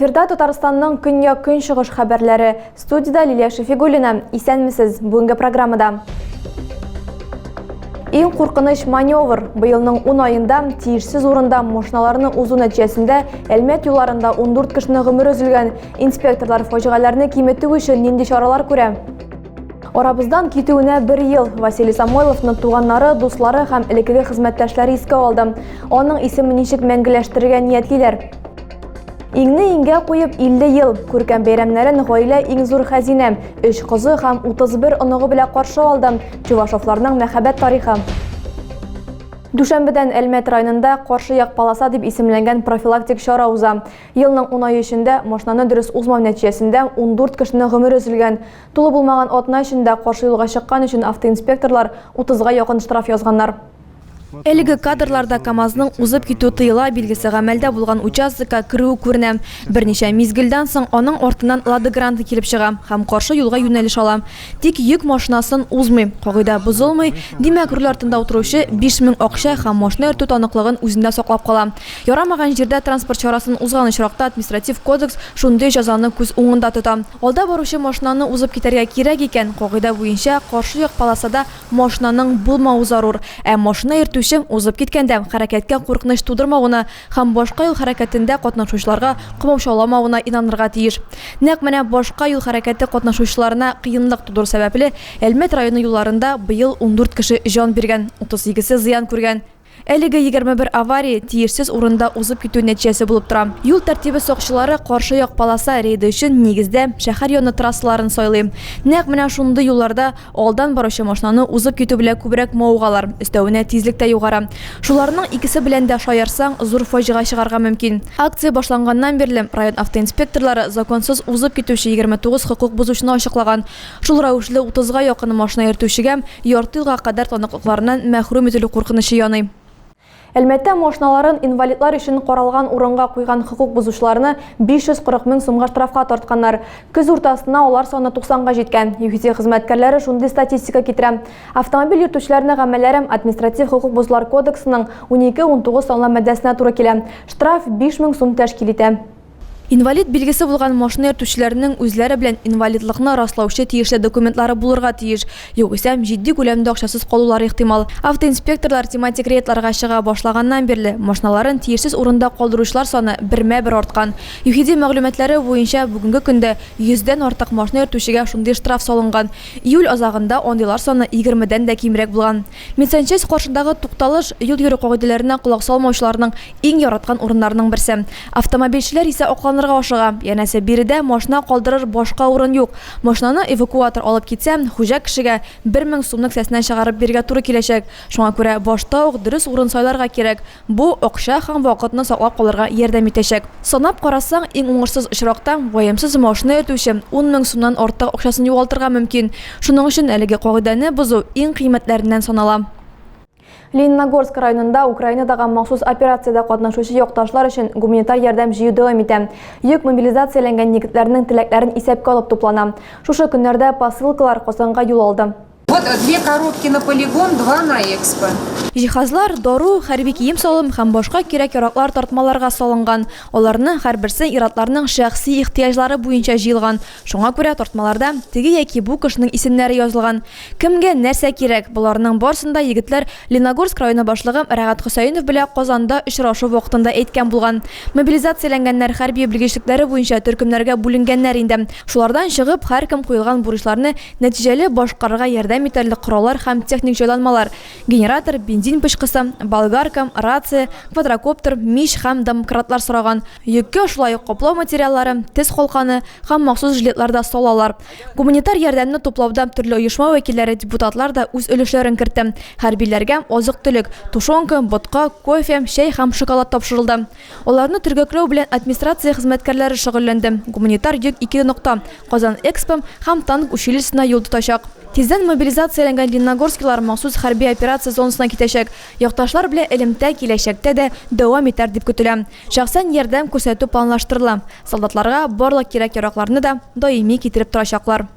Эфирда Татарстанның көньяк-көнчыгыш хәбәрләре. Студияда Лилия Шефигуллина. Исәнмесез бүгенге программада. Иң куркыныч маневр быелның 10 айында тиешсез урында машиналарны узу нәтиҗәсендә Әлмәт юлларында 14 кешенең гомере өзелгән. Инспекторлар фаҗигаларны киметү өчен нинди чаралар күрә? Арабыздан китүенә 1 ел Василий Самойловның туганнары, дуслары һәм элеккеге хезмәттәшләре искә алды. Аның исемен ничек мәңгеләштерергә ниятлиләр? Иңне иңгә куеп 50 ел күркәм бәйрәмнәрен гаилә иң зур хәзинә. 3 кызы һәм 31 оныгы белән каршы алды. Чувашовларның мәхәббәт тарихы. Дүшәмбедән Әлмәт районында каршы як полоса дип исемләнгән профилактик чара уза. Елның 10 ае эчендә машинаны дөрес узмау нәтиҗәсендә 14 кешенең гомере өзелгән. Тулы булмаган атна эчендә каршы юлга чыккан өчен автоинспекторлар 30-га якын штраф язганнар. Әлеге кадрларда КАМАЗның узып китү тыела билгесе гамәлдә булган участокка керү күренә. Берничә мизгелдән соң аның артыннан Лада Гранта килеп чыга һәм каршы юлга юнәлеш ала. Тик йөк машинасын узмый, кагыйдә бозылмый, димәк руль артында утыручы 5000 акча һәм машина йөртү таныклыгын үзендә саклап кала. Ярамаган җирдә транспорт чарасын узган очракта административ кодекс шундый җәзаны күз уңында тота. Алда баручы машинаны узып китәргә кирәк икән, кагыйдә буенча каршы як полосада машинаның булмавы зарур, ә машина узып киткәндә хәрәкәткә куркыныч тудырмавына һәм башка юл хәрәкәтендә катнашучыларга кымшауламавына инанырга тиеш. Нәкъ менә башка юл хәрәкәте катнашучыларына кыенлык тудыру сәбәпле Әлмәт районы юлларында быел 14 кеше җан биргән, 38-се зыян күргән. Әлеге 21 авария тиешсез урында узып китү нәтиҗәсе булып тора. Юл тәртибе сакчылары каршы як полоса рейды өчен нигездә шәһәр яны трассаларын сайлый. Нәкъ менә шундый юлларда алдан баручы машинаны узып китү белән күбрәк мавыгалар, өстәвенә тизлек тә югары. Шуларның икесе белән дә шаярсаң, зур фаҗига чыгарга мөмкин. Акция башланганнан бирле район автоинспекторлары законсыз узып китүче 29 хокук бузучыны ачыклаган. Шул рәвешле 30-га якын машина йөртүчегә ярты елга кадәр таныклыкларыннан мәхрүм ителү куркынычы яный. Әлмәттә машиналарын инвалидлар өчен каралган урынга куйган хокук бузучыларны 540 мең сумга штрафка тартканнар. Көз уртасына алар саны 90-га җиткән. Югыйсә хезмәткәрләре шундый статистика китерә. Автомобиль йөртүчеләрне гамәлләре административ хокук бузулар кодексының 12-19 санлы маддәсенә туры килә. Штраф 5000 сум тәшкил итә. Инвалид билгесе булган машина йөртүчеләрнең үзләре белән инвалидлыкны раслаучы тиешле документлары булырга тиеш. Югыйсә җитди күләмдә акчасыз калулары ихтимал. Автоинспекторлар тематик рейдларга чыга башлаганнан бирле машиналарын тиешсез урында калдыручылар саны бермә-бер арткан. ЮХИДИ мәгълүматлары буенча бүгенге көндә 100дән артык машина йөртүчегә шундый штраф салынган. Июль азагында андыйлар саны 20дән дә кимрәк булган. Медсанчасть каршындагы тукталыш юл йөрү кагыйдәләренә колак салмаучыларның иң яраткан урыннарының берсе. Автомобильчеләр исә ашыга. Янәсе биредә машина калдырыр башка урын юк. Машинаны эвакуатор алып китсә, хуҗа кешегә 1000 сумның кесәсеннән чыгарып биргә туры киләчәк. Шуңа күрә башта ук дөрес урын сайларга кирәк. Бу акча һәм вакытны саклап калырга ярдәм итәчәк. Санап карасаң, иң уңышсыз очракта ваемсыз машина йөртүче 10,000 сумнан артык акчасын югалтырга мөмкин. Шуның өчен әлеге кагыйдәне бозу иң кыйммәтләреннән санала. Лениногорск районында Украинадагы махсус операциядә катнашучы якташлар өчен гуманитар ярдәм җыю дәвам итә. Йөк мобилизацияләнгән егетләрнең теләкләрен исәпкә алып туплана. Шушы көннәрдә посылкалар Казанга юл алды. Вот 2 коробки на полигон, 2 на экспо. Җиһазлар, дару, хәрби кием салым һәм башка кирәк-яраклар тартмаларга салынган. Аларны һәрберсе иратларның шәхси ихтыяҗлары буенча җыелган. Шуңа күрә тартмаларда теге яки бу кешенең исемнәре язылган. Кемгә нәрсә кирәк? Буларның барысында егетләр Лениногорск районы башлыгы Рәгат Хөсәенов белән Казанда очрашу вакытында әйткән булган. Мобилизацияләнгәннәр хәрби белгечлекләре буенча төркемнәргә бүленгәннәр инде. Шулардан чыгып, һәркем куелган бурычларны нәтиҗәле башкарырга ярдәм итәрлек кораллар һәм техник җайланмалар. Генератор, бензин пычкысы, болгарка, рация, квадрокоптер, мич һәм домкратлар сораган. Йөккә шулай ук каплау материаллары, тез калканы һәм махсус жилетларда салалар. Гуманитар ярдәмне туплауда төрле оешма вәкилләре, депутатлар да үз өлешләрен кертте. Хәрбиләргә азык-төлек, тушенка, ботка, кофе, чәй һәм шоколад тапшырылды. Аларны төргәкләү белән администрация хезмәткәрләре шөгыльләнде. Гуманитар йөк 2 нокта Казан Экспо һәм танк училищесына юл тотачак. Тиздән мобилизацияләнгән лениногорскилар махсус хәрби операция зонасына китәчәк. Якташлар белән элемтә киләчәктә дә дәвам итәр дип көтелә. Шәхсән ярдәм күрсәтү планлаштырыла. Солдатларга барлык кирәк-яракларны да даими китереп торачаклар.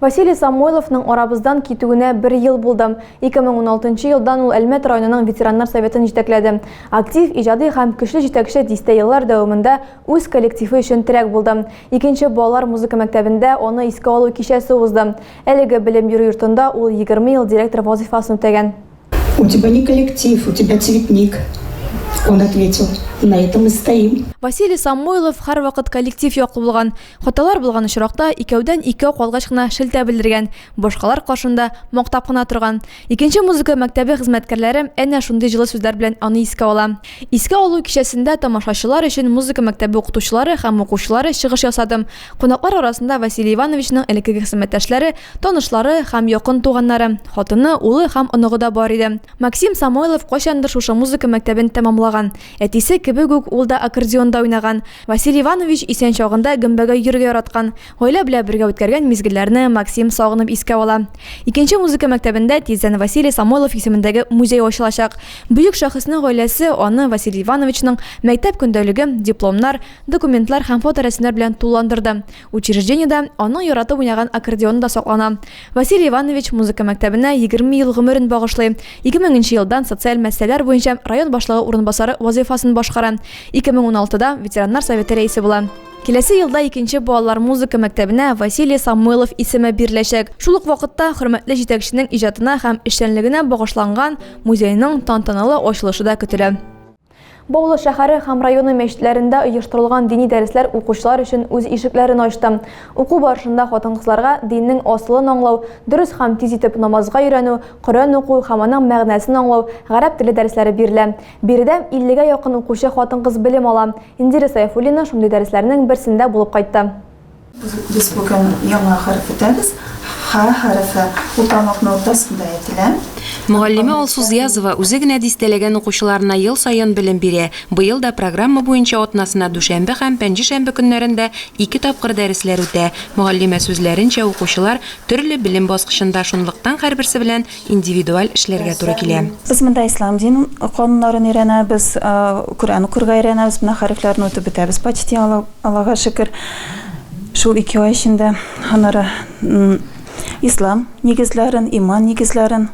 Василий Самойловның арабыздан китүенә 1 ел булды. 2016 елдан ул Әлмәт районының ветераннар советын җитәкләде. Актив, иҗади һәм көчле җитәкче дистә еллар дәвамында үз коллективы өчен терәк булды. Икенче балалар музыка мәктәбендә аны искә алу кичәсе узды. Әлеге белем йөрү йортында ул 20 ел директор вазифасын үтәгән. У тебя не коллектив, у тебя цветник. Он ответил, на этом и стоим. Василий Самойлов һәр вакыт коллектив яклы булган. Хаталар булган очракта икәүдән икәү калгач кына шелтә белдергән. Башкалар каршында мактап кына торган. Икенче музыка мәктәбе хезмәткәрләре әнә шундый җылы сүзләр белән аны искә ала. Искә алу кичәсендә тамашачылар өчен музыка мәктәбе укытучылары һәм укучылары чыгыш ясады. Кунаклар арасында Василий Ивановичның элекке хезмәттәшләре, танышлары һәм якын туганнары, хатыны, улы һәм оныгы да бар иде. Максим Самойлов кайчандыр шушы музыка мәктәбен тәмамлаган. Әтисе кебек үк ул да аккордеонда уйнаган. Василий Иванович исән чагында гөмбәгә йөргә яраткан. Гаилә белән бергә үткәргән мизгелләрне Максим сагынып искә ала. Икенче музыка мәктәбендә тиздән Василий Самойлов исемендәге музей ачылачак. Бөек шәхеснең гаиләсе аны Василий Ивановичның мәктәп көндәлеге, дипломнар, документлар һәм фоторәсемнәр белән тулыландырды. Учреждениедә аның яратып уйнаган аккордеоны да саклана. Василий Иванович музыка мәктәбенә 20 ел гомерен багышлый. 2000 елдан социаль мәсьәләләр буенча район башлыгы урынбасары вазифасын башкара. 2016да ветераннар советы рәисе була. Киләсе елда икенче балалар музыка мәктәбенә Василий Самойлов исеме биреләчәк. Шул ук вакытта хөрмәтле җитәкченең иҗатына һәм эшчәнлегенә багышланган музейның тантаналы ачылышы да көтелә. Баулы шәһәре һәм районы мәчетләрендә оештырылган дини дәресләр укучылар өчен үз ишекләрен ачты. Уку барышында хатын-кызларга диннең асылын аңлау, дөрес һәм тиз итеп намазга өйрәнү, Коръән уку һәм аның мәгънәсен аңлау, гарәп теле дәресләре бирелә. Биредә 50гә якын укучы хатын-кыз белем ала. Индира Сайфуллина шундый дәресләрнең берсендә булып кайтты. Biz bugün яңа хәреф итәбез. Ха хәрефе утамакның ортасында әйтелә. Мугаллиме Алсу Зиязова үзе генә дистәләгән укучыларына ел саен белем бирә. Быел да программа буенча атнасына дүшәмбе һәм пәнҗешәмбе көннәрендә 2 тапкыр дәресләр үтә. Мугаллиме сүзләренчә укучылар төрле белем баскычында, шунлыктан һәрберсе белән индивидуаль эшләргә туры килә. Без монда ислам дин кануннарын өйрәнәбез, Коръән укырга өйрәнәбез, менә хәрефләрне үтеп бетәбез. Почти Аллага шөкер. Шул 2 ай эчендә аннары ислам нигезләрен, иман нигезләрен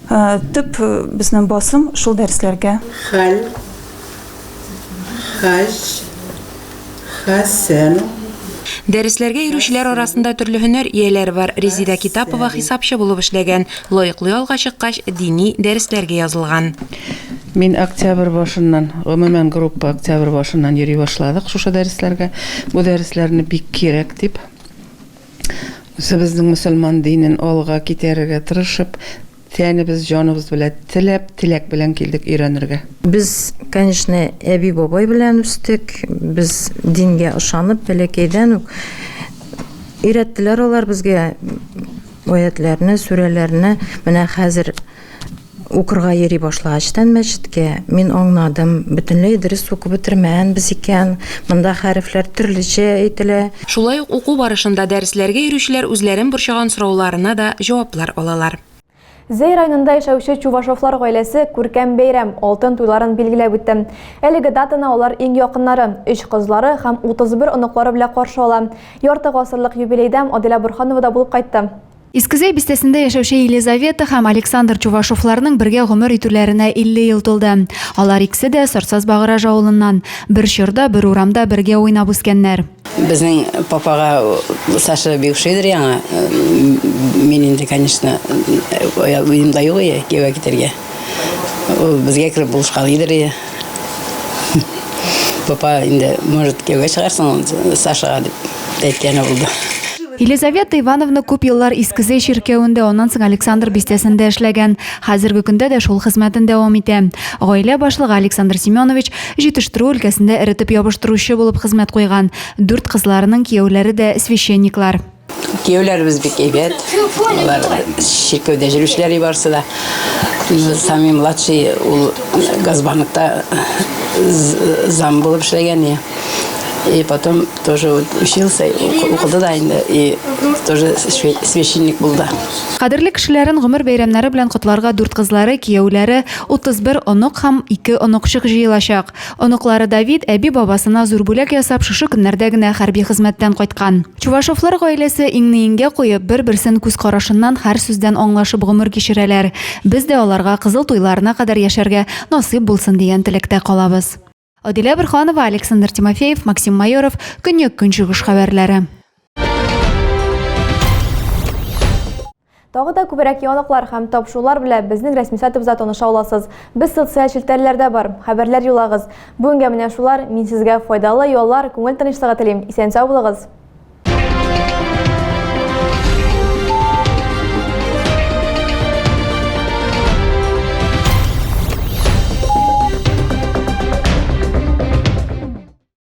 төп безнең басым шул дәресләргә. Хәл, хәҗ, хәсән. Дәресләргә йөрүчеләр арасында төрле һөнәр ияләре бар. Резида Китапова хисапчы булып эшләгән. Лаеклы алга чыккач, дини дәресләргә язылган. Мин октябрь башыннан, гомумән группа октябрь башыннан йөри башладык шушы дәресләргә. Бу дәресләрне бик кирәк дип. Безнең мөселман динен алга китерергә тырышып, тәнебез, җаныбыз белән теләк белән килдек өйрәнергә. Biz, конечно, әби бабай белән үстек. Biz дингә ышанып, бәләкәйдән үк өйрәттеләр алар безгә аятларны, сүрәләрне. Менә хәзер укырга йөри башлагачтан мәчеткә мин аңладым. Бөтенләй дөрес укып бетермәгәнбез икән. Монда хәрефләр төрлечә әйтелә. Шулай ук уку барышында дәресләргә йөрүчеләр үзләрен борчыган сорауларына да җаваплар алалар. Зәй районында яшәүче Чувашовлар гаиләсе күркәм бәйрәм алтын туйларын билгеләп үтте. Әлеге датаны алар иң якыннары, 3 кызлары һәм 31 оныклары белән каршы ала. Ярты гасырлык юбилейдә Адилә Бурханова да булып кайтты. Искезәй бистәсендә яшәүче Елизавета һәм Александр Чувашовларның бергә гомер итүләренә 50 ел тулды. Алар икесе дә Сарсаз Багыраж авылыннан, бер чорда, бер урамда бергә уйнап үскәннәр. Безнең папага Саша бившийдер яңа. Мин инде, конечно, уйымда юк я кевә китәргә. Безгә кирип булышкалыйдыр. Папа инде, может, кевә чыгарсың Сашага дип әйткәне булды. Елизавета Ивановна күп еллар Искезәй ширкәвендә, аннан соң Александр бистәсендә эшләгән. Хәзерге көндә дә шул хезмәтен дәвам итә. Гаилә башлыгы Александр Семенович җитештерү өлкәсендә эретеп ябыштыручы булып хезмәт куйган. 4 кызларының кияүләре дә священниклар. Кияүләребез бик әйбәт. Алар ширкәүдә җөрүчеләр барсы да. Самый младший ул Газбаныкта зам булып эшләгән. И потом тоже вот учился, укыды да инде, и тоже священник был да. Кадерле кешеләрен гомер бәйрәмнәре белән котларга 4 кызлары, кияүләре, 31 онук һәм 2 онукчык җыелачак. Онуклары Давид әби бабасына зур бүләк ясап шушы көннәрдә генә хәрби хезмәттән кайткан. Чувашовлар гаиләсе иңне-иңгә куеп, бер-берсен күз карашыннан һәр сүздән аңлашып гомер кичерәләр. Без дә аларга кызыл туйларына кадәр яшәргә насыйп булсын дигән теләктә калабыз. Адилә Бирханова, Александр Тимофеев, Максим Майоров, Көньяк-Көнчыгыш хәбәрләре. Тагы да күбрәк яңалыклар һәм тапшырулар белән безнең рәсми сайтыбызда таныша аласыз. Без социаль челтәрләрдә бар, хәбәрләр юлагыз. Бүгенгә менә шулар. Мин сезгә файдалы яллар, күңел тынычлыгы телим. Исән-сау булыгыз.